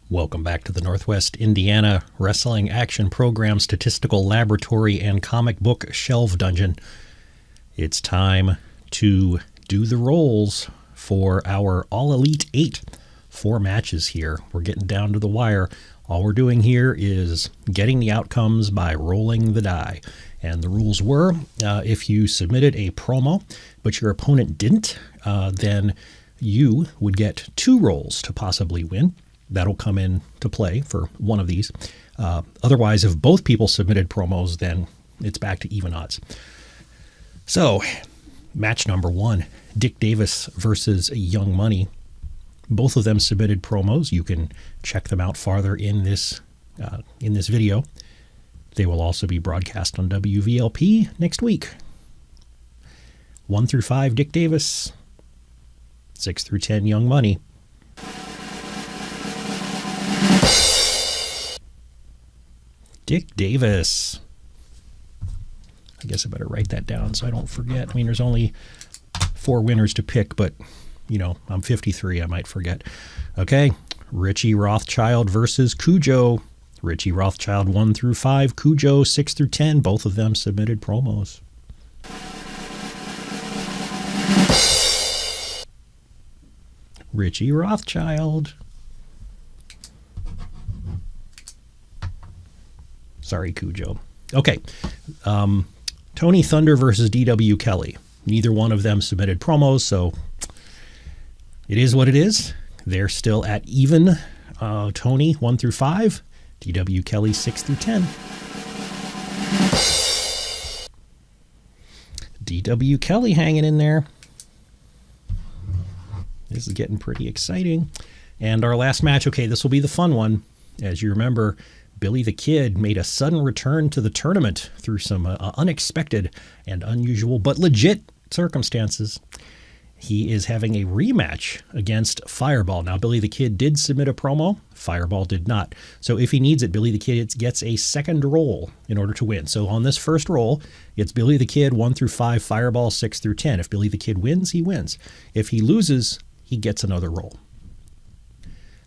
Welcome back to the Northwest Indiana Wrestling Action Program Statistical Laboratory and Comic Book Shelf Dungeon. It's time to do the rolls for our All Elite 8. 4 matches here. We're getting down to the wire. All we're doing here is getting the outcomes by rolling the die. And the rules were, if you submitted a promo, but your opponent didn't, then you would get 2 rolls to possibly win. That'll come into play for one of these. Otherwise, if both people submitted promos, then it's back to even odds. So, match number 1, Dick Davis versus Young Money. Both of them submitted promos. You can check them out farther in this video. They will also be broadcast on WVLP next week. 1 through 5, Dick Davis. 6 through 10, Young Money. Dick Davis. I guess I better write that down so I don't forget. I mean, there's only 4 winners to pick, but, you know, I'm 53. I might forget. Okay, Richie Rothschild versus Cujo. Richie Rothschild 1 through 5, Cujo 6 through 10. Both of them submitted promos. Richie Rothschild. Sorry, Cujo. Okay. Tony Thunder versus DW Kelly. Neither one of them submitted promos, so it is what it is. They're still at even. Tony 1 through 5. DW Kelly 6 through 10. DW Kelly hanging in there. This is getting pretty exciting. And our last match, okay, this will be the fun one. As you remember, Billy the Kid made a sudden return to the tournament through some unexpected and unusual but legit circumstances. He is having a rematch against Fireball. Now, Billy the Kid did submit a promo. Fireball did not. So if he needs it, Billy the Kid gets a second roll in order to win. So on this first roll, it's Billy the Kid 1 through 5, Fireball 6 through 10. If Billy the Kid wins, he wins. If he loses, he gets another roll.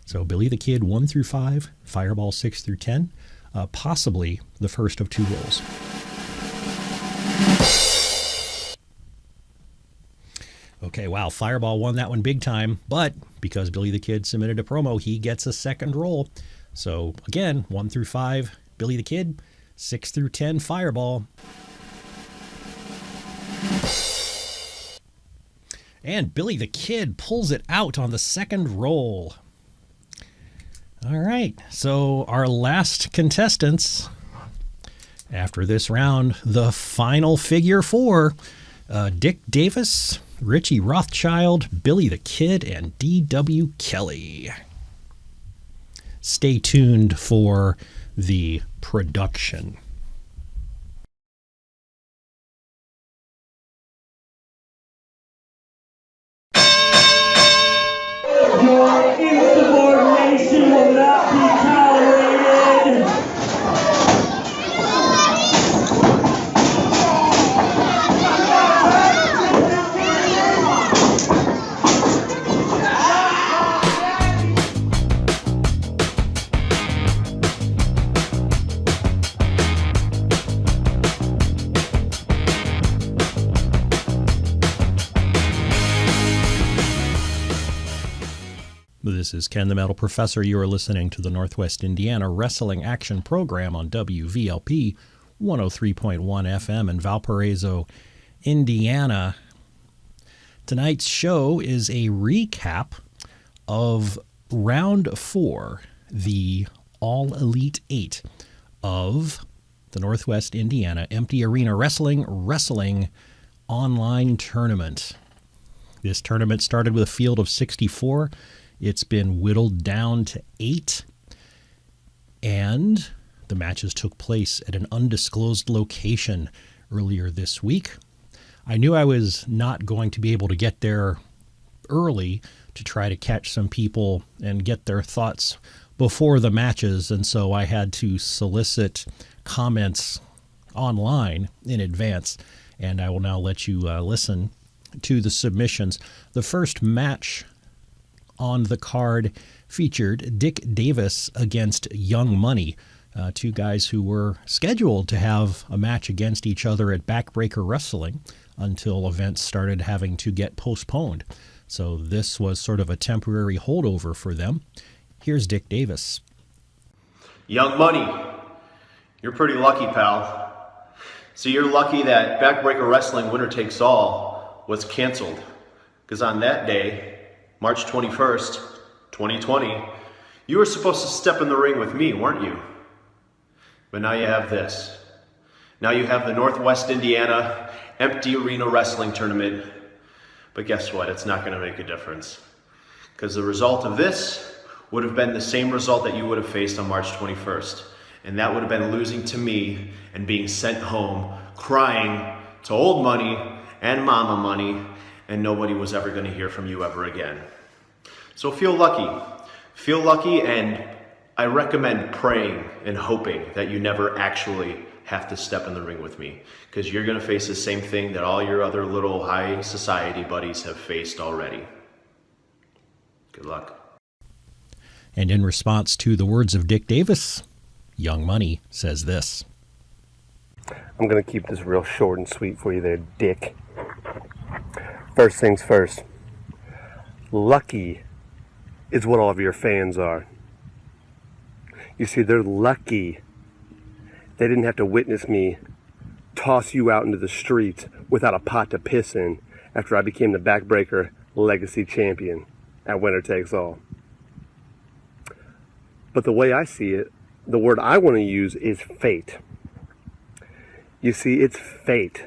So Billy the Kid 1 through 5, Fireball 6 through 10, possibly the first of 2 rolls. Okay, wow, Fireball won that one big time, but because Billy the Kid submitted a promo, he gets a second roll. So again, 1 through 5, Billy the Kid, 6 through 10, Fireball. And Billy the Kid pulls it out on the second roll. All right, so our last contestants after this round, the final figure 4, Dick Davis, Richie Rothschild, Billy the Kid, and DW Kelly. Stay tuned for the production. Your insubordination will not be tolerated. This is Ken the Metal Professor. You are listening to the Northwest Indiana Wrestling Action Program on WVLP 103.1 FM in Valparaiso, Indiana. Tonight's show is a recap of Round 4, the All Elite 8 of the Northwest Indiana Empty Arena Wrestling Online Tournament. This tournament started with a field of 64. It's been whittled down to 8, and the matches took place at an undisclosed location earlier this week. I knew I was not going to be able to get there early to try to catch some people and get their thoughts before the matches, and so I had to solicit comments online in advance, and I will now let you listen to the submissions. The first match on the card featured Dick Davis against Young Money, two guys who were scheduled to have a match against each other at Backbreaker Wrestling until events started having to get postponed. So this was sort of a temporary holdover for them. Here's Dick Davis. Young Money, you're pretty lucky, pal. So you're lucky that Backbreaker Wrestling Winner Takes All was canceled. Because on that day, March 21st, 2020, you were supposed to step in the ring with me, weren't you? But now you have this. Now you have the Northwest Indiana Empty Arena Wrestling Tournament. But guess what? It's not going to make a difference. Because the result of this would have been the same result that you would have faced on March 21st. And that would have been losing to me and being sent home, crying to old money and mama money, and nobody was ever going to hear from you ever again. So feel lucky. Feel lucky, and I recommend praying and hoping that you never actually have to step in the ring with me, because you're going to face the same thing that all your other little high society buddies have faced already. Good luck. And in response to the words of Dick Davis, Young Money says this. I'm going to keep this real short and sweet for you there, Dick. First things first. Lucky is what all of your fans are. You see, they're lucky they didn't have to witness me toss you out into the streets without a pot to piss in after I became the Backbreaker Legacy Champion at Winner Takes All. But the way I see it, the word I want to use is fate. You see, it's fate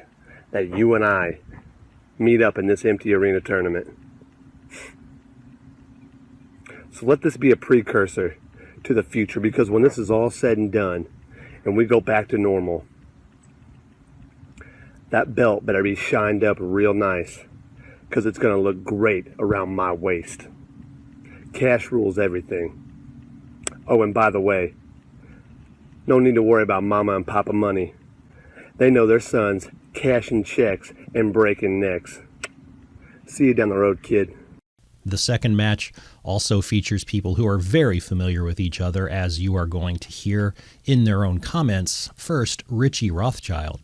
that you and I meet up in this empty arena tournament. So let this be a precursor to the future, because when this is all said and done and we go back to normal, that belt better be shined up real nice, because it's going to look great around my waist. Cash rules everything. Oh, and by the way, no need to worry about mama and papa money. They know their sons cashing checks and breaking necks. See you down the road, kid. The second match also features people who are very familiar with each other, as you are going to hear in their own comments. First, Richie Rothschild.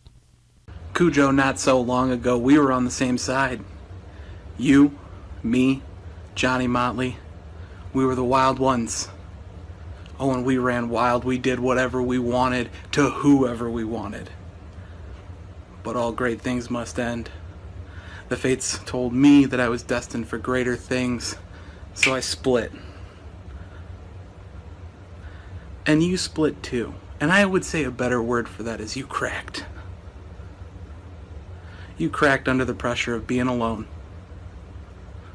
Cujo, not so long ago, we were on the same side. You, me, Johnny Motley, we were the wild ones. Oh, and we ran wild. We did whatever we wanted to whoever we wanted. But all great things must end. The fates told me that I was destined for greater things, so I split. And you split too. And I would say a better word for that is you cracked. You cracked under the pressure of being alone.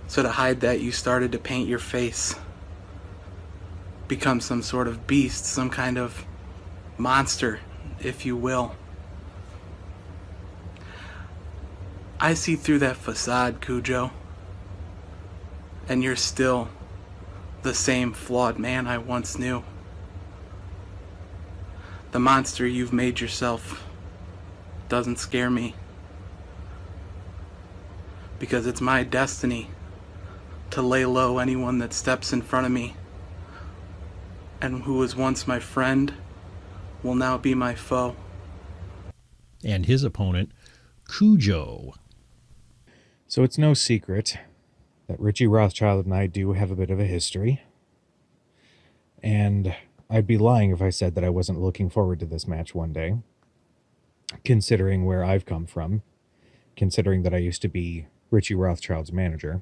So to hide that, you started to paint your face. Become some sort of beast, some kind of monster, if you will. I see through that facade, Cujo. And you're still the same flawed man I once knew. The monster you've made yourself doesn't scare me. Because it's my destiny to lay low anyone that steps in front of me. And who was once my friend will now be my foe. And his opponent, Cujo. So it's no secret that Richie Rothschild and I do have a bit of a history. And I'd be lying if I said that I wasn't looking forward to this match one day, considering where I've come from, considering that I used to be Richie Rothschild's manager,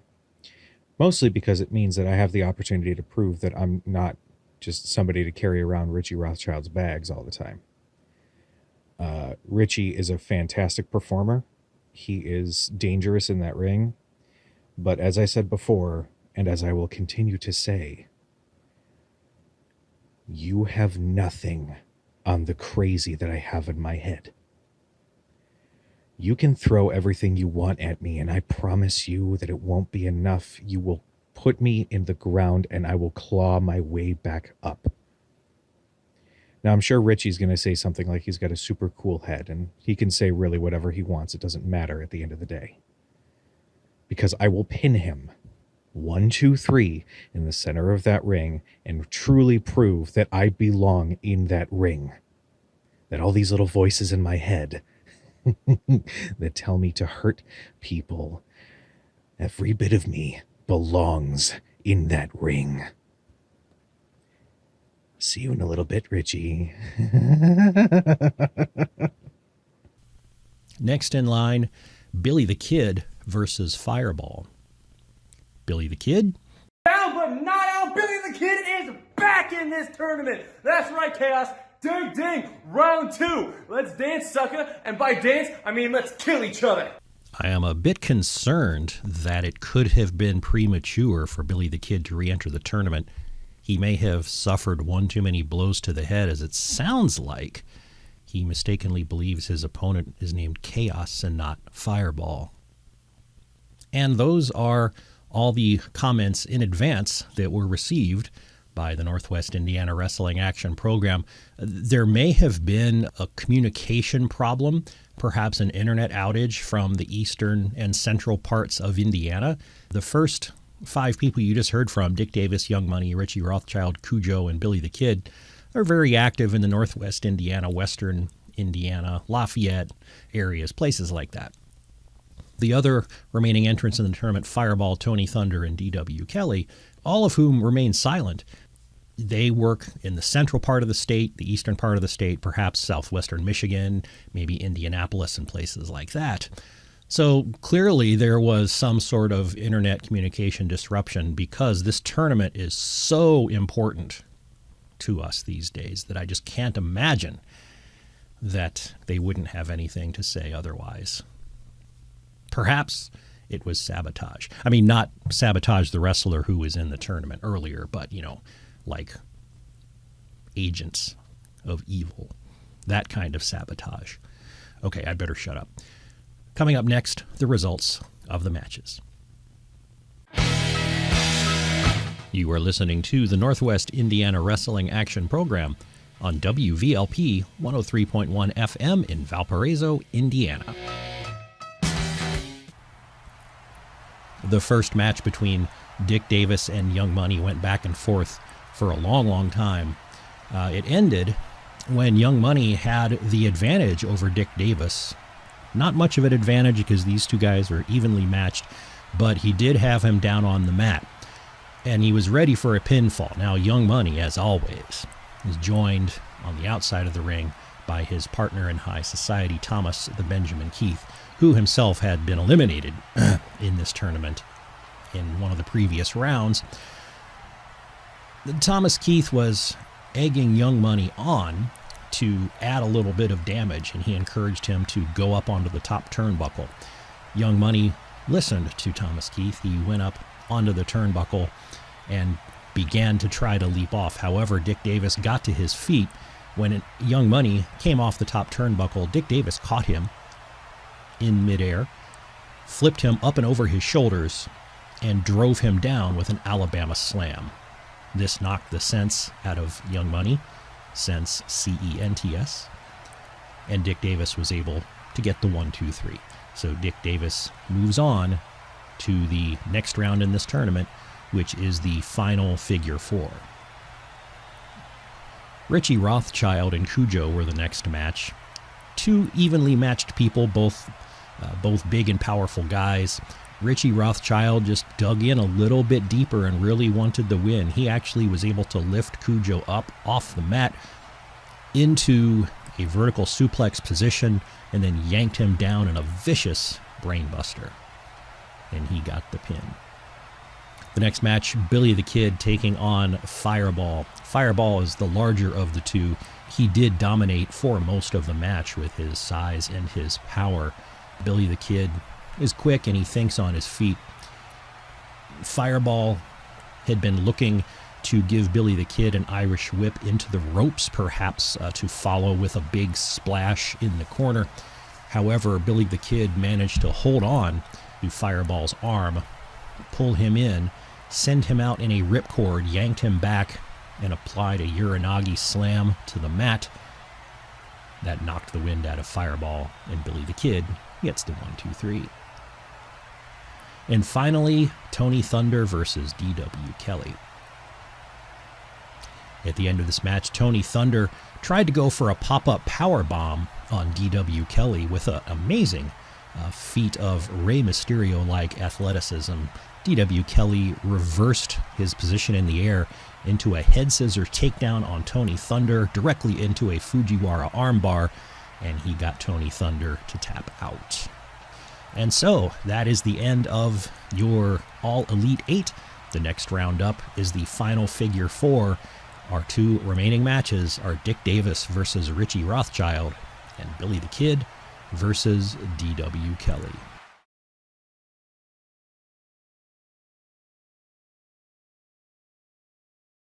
mostly because it means that I have the opportunity to prove that I'm not just somebody to carry around Richie Rothschild's bags all the time. Richie is a fantastic performer. He is dangerous in that ring. But as I said before, and as I will continue to say, you have nothing on the crazy that I have in my head. You can throw everything you want at me, and I promise you that it won't be enough. You will put me in the ground, and I will claw my way back up. Now, I'm sure Richie's going to say something like he's got a super cool head, and he can say really whatever he wants. It doesn't matter at the end of the day. Because I will pin him 1, 2, 3 in the center of that ring and truly prove that I belong in that ring. That all these little voices in my head that tell me to hurt people, every bit of me belongs in that ring. See you in a little bit, Richie. Next in line, Billy the Kid versus Fireball. Billy the Kid? Down but not out, Billy the Kid is back in this tournament. That's right, Chaos. Ding, ding, round 2. Let's dance, sucker. And by dance, I mean let's kill each other. I am a bit concerned that it could have been premature for Billy the Kid to re-enter the tournament. He may have suffered one too many blows to the head, as it sounds like he mistakenly believes his opponent is named Chaos and not Fireball. And those are all the comments in advance that were received by the Northwest Indiana Wrestling Action Program. There may have been a communication problem, perhaps an internet outage from the eastern and central parts of Indiana. The first 5 people you just heard from, Dick Davis, Young Money, Richie Rothschild, Cujo, and Billy the Kid, are very active in the Northwest Indiana, Western Indiana, Lafayette areas, places like that. The other remaining entrants in the tournament, Fireball, Tony Thunder, and D.W. Kelly, all of whom remain silent. They work in the central part of the state, the eastern part of the state, perhaps southwestern Michigan, maybe Indianapolis and places like that. So clearly there was some sort of internet communication disruption, because this tournament is so important to us these days that I just can't imagine that they wouldn't have anything to say otherwise. Perhaps it was sabotage. I mean, not sabotage the wrestler who was in the tournament earlier, but, like agents of evil, that kind of sabotage. Okay, I'd better shut up. Coming up next, the results of the matches. You are listening to the Northwest Indiana Wrestling Action Program on WVLP 103.1 FM in Valparaiso, Indiana. The first match between Dick Davis and Young Money went back and forth for a long, long time. It ended when Young Money had the advantage over Dick Davis. Not much of an advantage because these two guys are evenly matched, but he did have him down on the mat, and he was ready for a pinfall. Now, Young Money, as always, is joined on the outside of the ring by his partner in high society, Thomas the Benjamin Keith, who himself had been eliminated in this tournament in one of the previous rounds. Thomas Keith was egging Young Money on to add a little bit of damage, and he encouraged him to go up onto the top turnbuckle. Young Money listened to Thomas Keith. He went up onto the turnbuckle and began to try to leap off. However, Dick Davis got to his feet. When Young Money came off the top turnbuckle, Dick Davis caught him in midair, flipped him up and over his shoulders, and drove him down with an Alabama slam. This knocked the sense out of Young Money, sense C-E-N-T-S, and Dick Davis was able to get the 1-2-3. So Dick Davis moves on to the next round in this tournament, which is the final figure 4. Richie Rothschild and Cujo were the next match. Two evenly matched people, both big and powerful guys. Richie Rothschild just dug in a little bit deeper and really wanted the win. He actually was able to lift Cujo up off the mat into a vertical suplex position and then yanked him down in a vicious brainbuster. And he got the pin. The next match, Billy the Kid taking on Fireball. Fireball is the larger of the two. He did dominate for most of the match with his size and his power. Billy the Kid is quick and he thinks on his feet. Fireball had been looking to give Billy the Kid an Irish whip into the ropes, perhaps to follow with a big splash in the corner. However, Billy the Kid managed to hold on to Fireball's arm, pull him in, send him out in a ripcord, yanked him back, and applied a Uranagi slam to the mat. That knocked the wind out of Fireball, and Billy the Kid gets the 1-2-3. And finally, Tony Thunder versus D.W. Kelly. At the end of this match, Tony Thunder tried to go for a pop-up power bomb on D.W. Kelly with an amazing feat of Rey Mysterio-like athleticism. D.W. Kelly reversed his position in the air into a head scissor takedown on Tony Thunder, directly into a Fujiwara armbar, and he got Tony Thunder to tap out. And so, that is the end of your All Elite 8. The next round up is the final figure 4. Our 2 remaining matches are Dick Davis versus Richie Rothschild and Billy the Kid versus D.W. Kelly.